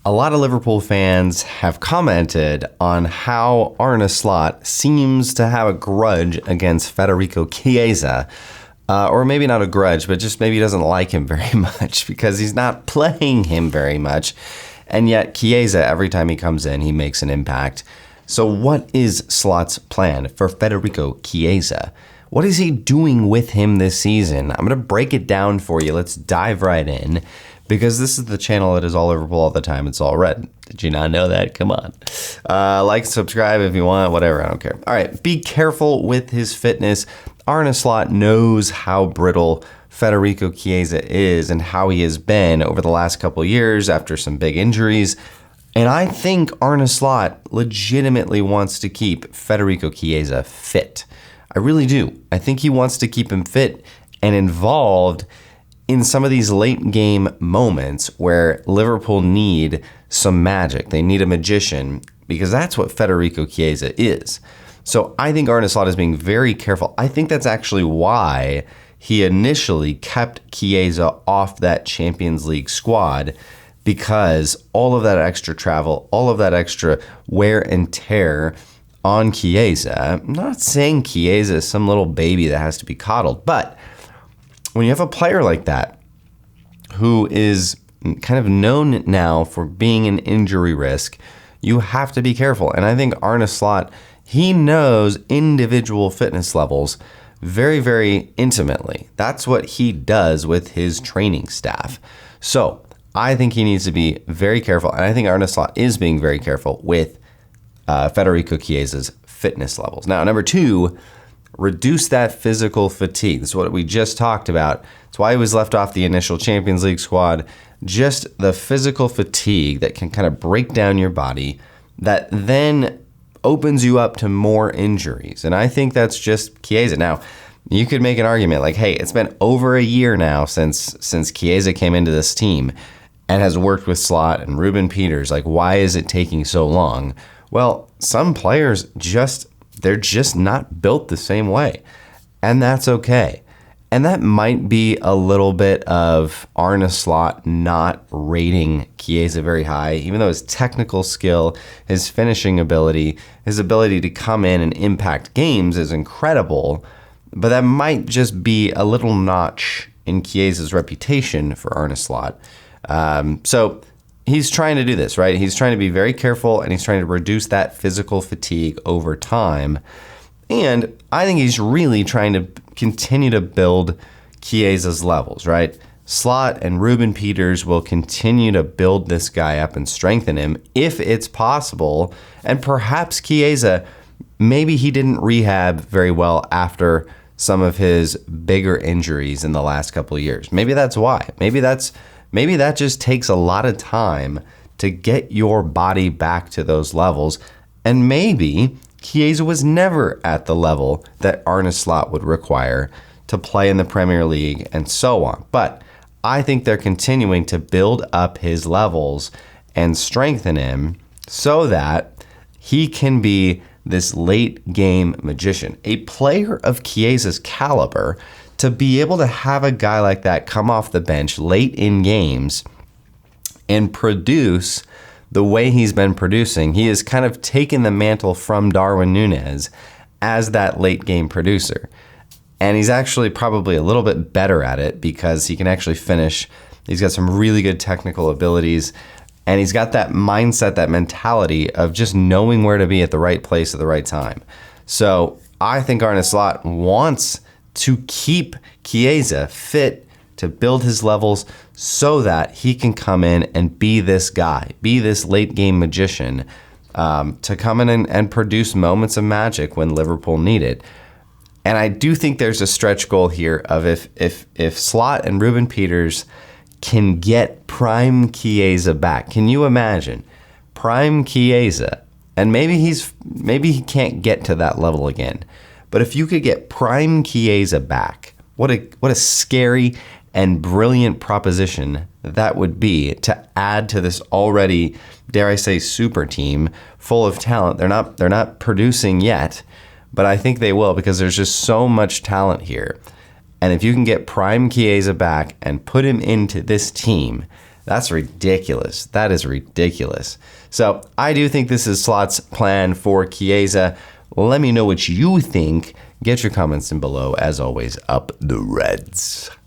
A lot of Liverpool fans have commented on how Arne Slot seems to have a grudge against Federico Chiesa. Or maybe not a grudge, but just maybe he doesn't like him very much because he's not playing him very much. And yet Chiesa, every time he comes in, he makes an impact. So what is Slot's plan for Federico Chiesa? What is he doing with him this season? I'm going to break it down for you. Let's dive right in. Because this is the channel that is all Liverpool all the time. It's all red. Did you not know that? Come on. Like, subscribe if you want, whatever. I don't care. All right. Be careful with his fitness. Arne Slot knows how brittle Federico Chiesa is and how he has been over the last couple of years after some big injuries. And I think Arne Slot legitimately wants to keep Federico Chiesa fit. I really do. I think he wants to keep him fit and involved in some of these late game moments where Liverpool need some magic. They need a magician because that's what Federico Chiesa is. So I think Arne Slot is being very careful. I think that's actually why he initially kept Chiesa off that Champions League squad, because all of that extra travel, all of that extra wear and tear on Chiesa. I'm not saying Chiesa is some little baby that has to be coddled, but when you have a player like that who is kind of known now for being an injury risk, you have to be careful. And I think Arne Slot, he knows individual fitness levels very, very intimately. That's what he does with his training staff. So I think he needs to be very careful. And I think Arne Slot is being very careful with Federico Chiesa's fitness levels. Now, number two, reduce that physical fatigue. That's what we just talked about. That's why he was left off the initial Champions League squad. Just the physical fatigue that can kind of break down your body that then opens you up to more injuries. And I think that's just Chiesa. Now, you could make an argument like, hey, it's been over a year now since Chiesa came into this team and has worked with Slot and Ruben Peters. Like, why is it taking so long? Well, some players they're just not built the same way, and that's okay. And that might be a little bit of Arne Slot not rating Chiesa very high, even though his technical skill, his finishing ability, his ability to come in and impact games is incredible, but that might just be a little notch in Chiesa's reputation for Arne Slot. So he's trying to do this, right? He's trying to be very careful, and he's trying to reduce that physical fatigue over time. And I think he's really trying to continue to build Chiesa's levels, right? Slot and Ruben Peters will continue to build this guy up and strengthen him if it's possible. And perhaps Chiesa, maybe he didn't rehab very well after some of his bigger injuries in the last couple of years. Maybe that's why. Maybe that just takes a lot of time to get your body back to those levels. And maybe Chiesa was never at the level that Arne Slot would require to play in the Premier League and so on. But I think they're continuing to build up his levels and strengthen him so that he can be this late game magician. A player of Chiesa's caliber, to be able to have a guy like that come off the bench late in games and produce the way he's been producing, he has kind of taken the mantle from Darwin Nunez as that late game producer. And he's actually probably a little bit better at it because he can actually finish. He's got some really good technical abilities, and he's got that mindset, that mentality of just knowing where to be at the right place at the right time. So I think Arne Slot wants to keep Chiesa fit, to build his levels so that he can come in and be this guy, be this late game magician, to come in and produce moments of magic when Liverpool need it. And I do think there's a stretch goal here of if Slot and Ruben Peters can get prime Chiesa back. Can you imagine prime Chiesa? And maybe he can't get to that level again. But if you could get prime Chiesa back, what a scary and brilliant proposition that would be to add to this already, dare I say, super team full of talent. They're not producing yet, but I think they will because there's just so much talent here. And if you can get prime Chiesa back and put him into this team, That's ridiculous. That is ridiculous. So I do think this is Slot's plan for Chiesa. Let me know what you think. Get your comments in below. As always, up the Reds.